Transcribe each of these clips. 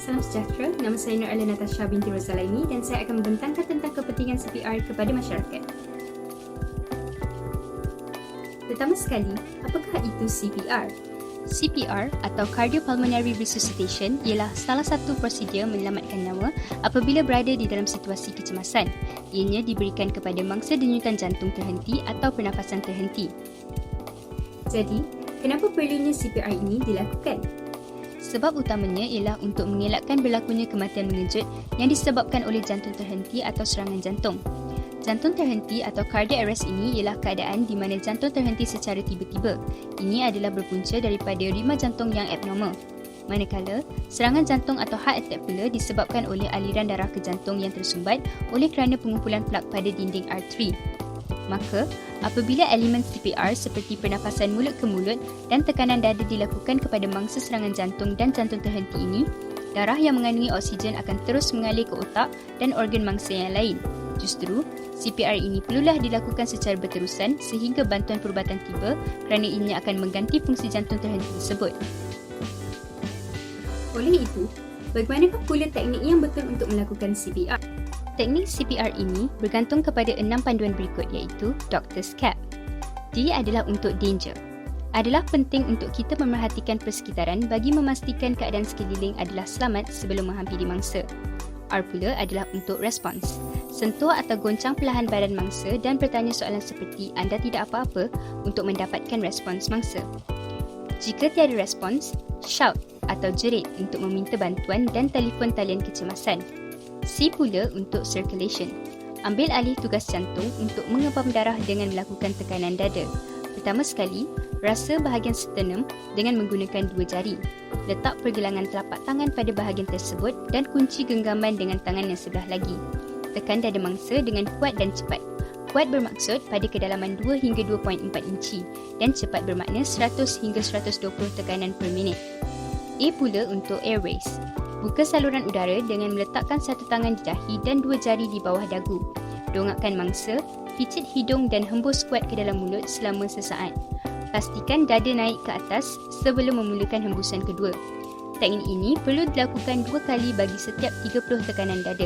Salam sejahtera, nama saya Nur Ala Natasha binti Rozalaini dan saya akan membentangkan tentang kepentingan CPR kepada masyarakat. Pertama sekali, apakah itu CPR? CPR atau Cardiopulmonary Resuscitation ialah salah satu prosedur menyelamatkan nyawa apabila berada di dalam situasi kecemasan. Ianya diberikan kepada mangsa denyutan jantung terhenti atau pernafasan terhenti. Jadi, kenapa perlunya CPR ini dilakukan? Sebab utamanya ialah untuk mengelakkan berlakunya kematian mengejut yang disebabkan oleh jantung terhenti atau serangan jantung. Jantung terhenti atau cardiac arrest ini ialah keadaan di mana jantung terhenti secara tiba-tiba. Ini adalah berpunca daripada ritma jantung yang abnormal. Manakala, serangan jantung atau heart attack pula disebabkan oleh aliran darah ke jantung yang tersumbat oleh kerana pengumpulan plak pada dinding arteri. Maka, apabila elemen CPR seperti pernafasan mulut ke mulut dan tekanan dada dilakukan kepada mangsa serangan jantung dan jantung terhenti ini, darah yang mengandungi oksigen akan terus mengalir ke otak dan organ mangsa yang lain. Justru, CPR ini perlulah dilakukan secara berterusan sehingga bantuan perubatan tiba kerana ianya akan mengganti fungsi jantung terhenti tersebut. Oleh itu, bagaimanakah pula teknik yang betul untuk melakukan CPR? Teknik CPR ini bergantung kepada 6 panduan berikut iaitu Doctor's Cap. D adalah untuk danger. Adalah penting untuk kita memerhatikan persekitaran bagi memastikan keadaan sekeliling adalah selamat sebelum menghampiri mangsa. R pula adalah untuk response. Sentuh atau goncang perlahan badan mangsa dan bertanya soalan seperti anda tidak apa-apa untuk mendapatkan respons mangsa. Jika tiada respons, shout atau jerit untuk meminta bantuan dan telefon talian kecemasan. C pula untuk circulation. Ambil alih tugas jantung untuk mengebam darah dengan melakukan tekanan dada. Pertama sekali, rasa bahagian sternum dengan menggunakan 2 jari. Letak pergelangan telapak tangan pada bahagian tersebut dan kunci genggaman dengan tangan yang sebelah lagi. Tekan dada mangsa dengan kuat dan cepat. Kuat bermaksud pada kedalaman 2 hingga 2.4 inci dan cepat bermakna 100 hingga 120 tekanan per minit. A pula untuk airways. Buka saluran udara dengan meletakkan satu tangan di dahi dan 2 jari di bawah dagu. Dongakkan mangsa, picit hidung dan hembus kuat ke dalam mulut selama sesaat. Pastikan dada naik ke atas sebelum memulakan hembusan kedua. Teknik ini perlu dilakukan 2 kali bagi setiap 30 tekanan dada.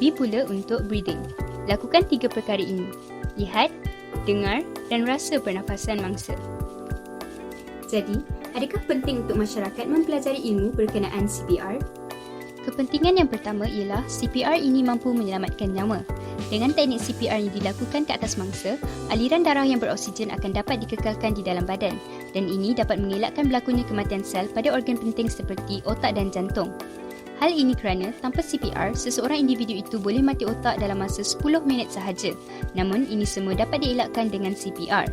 B pula untuk breathing. Lakukan 3 perkara ini. Lihat, dengar dan rasa pernafasan mangsa. Jadi, adakah penting untuk masyarakat mempelajari ilmu berkenaan CPR? Kepentingan yang pertama ialah CPR ini mampu menyelamatkan nyawa. Dengan teknik CPR yang dilakukan ke atas mangsa, aliran darah yang beroksigen akan dapat dikekalkan di dalam badan dan ini dapat mengelakkan berlakunya kematian sel pada organ penting seperti otak dan jantung. Hal ini kerana tanpa CPR, seseorang individu itu boleh mati otak dalam masa 10 minit sahaja. Namun, ini semua dapat dielakkan dengan CPR.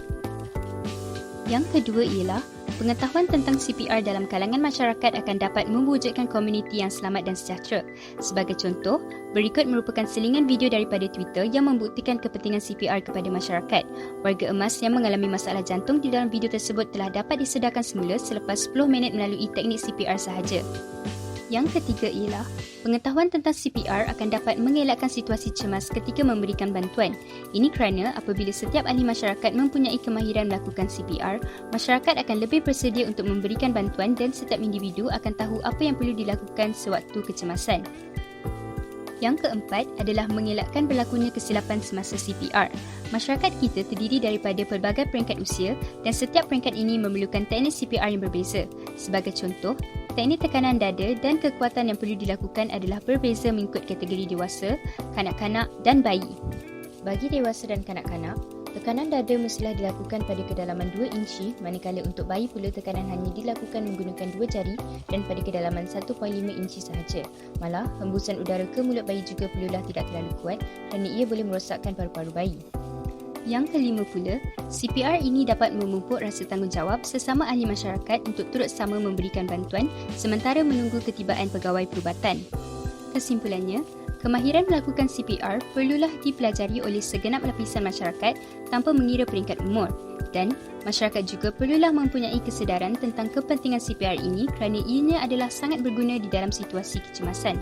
Yang kedua ialah pengetahuan tentang CPR dalam kalangan masyarakat akan dapat mewujudkan komuniti yang selamat dan sejahtera. Sebagai contoh, berikut merupakan selingan video daripada Twitter yang membuktikan kepentingan CPR kepada masyarakat. Warga emas yang mengalami masalah jantung di dalam video tersebut telah dapat disedarkan semula selepas 10 minit melalui teknik CPR sahaja. Yang ketiga ialah pengetahuan tentang CPR akan dapat mengelakkan situasi cemas ketika memberikan bantuan. Ini kerana apabila setiap ahli masyarakat mempunyai kemahiran melakukan CPR, masyarakat akan lebih bersedia untuk memberikan bantuan dan setiap individu akan tahu apa yang perlu dilakukan sewaktu kecemasan. Yang keempat adalah mengelakkan berlakunya kesilapan semasa CPR. Masyarakat kita terdiri daripada pelbagai peringkat usia dan setiap peringkat ini memerlukan teknik CPR yang berbeza. Sebagai contoh, teknik tekanan dada dan kekuatan yang perlu dilakukan adalah berbeza mengikut kategori dewasa, kanak-kanak dan bayi. Bagi dewasa dan kanak-kanak, tekanan dada mestilah dilakukan pada kedalaman 2 inci, manakala untuk bayi pula tekanan hanya dilakukan menggunakan 2 jari dan pada kedalaman 1.5 inci sahaja. Malah, hembusan udara ke mulut bayi juga perlulah tidak terlalu kuat kerana ia boleh merosakkan paru-paru bayi. Yang kelima pula, CPR ini dapat memupuk rasa tanggungjawab sesama ahli masyarakat untuk turut sama memberikan bantuan sementara menunggu ketibaan pegawai perubatan. Kesimpulannya, kemahiran melakukan CPR perlulah dipelajari oleh segenap lapisan masyarakat tanpa mengira peringkat umur dan masyarakat juga perlulah mempunyai kesedaran tentang kepentingan CPR ini kerana ianya adalah sangat berguna di dalam situasi kecemasan.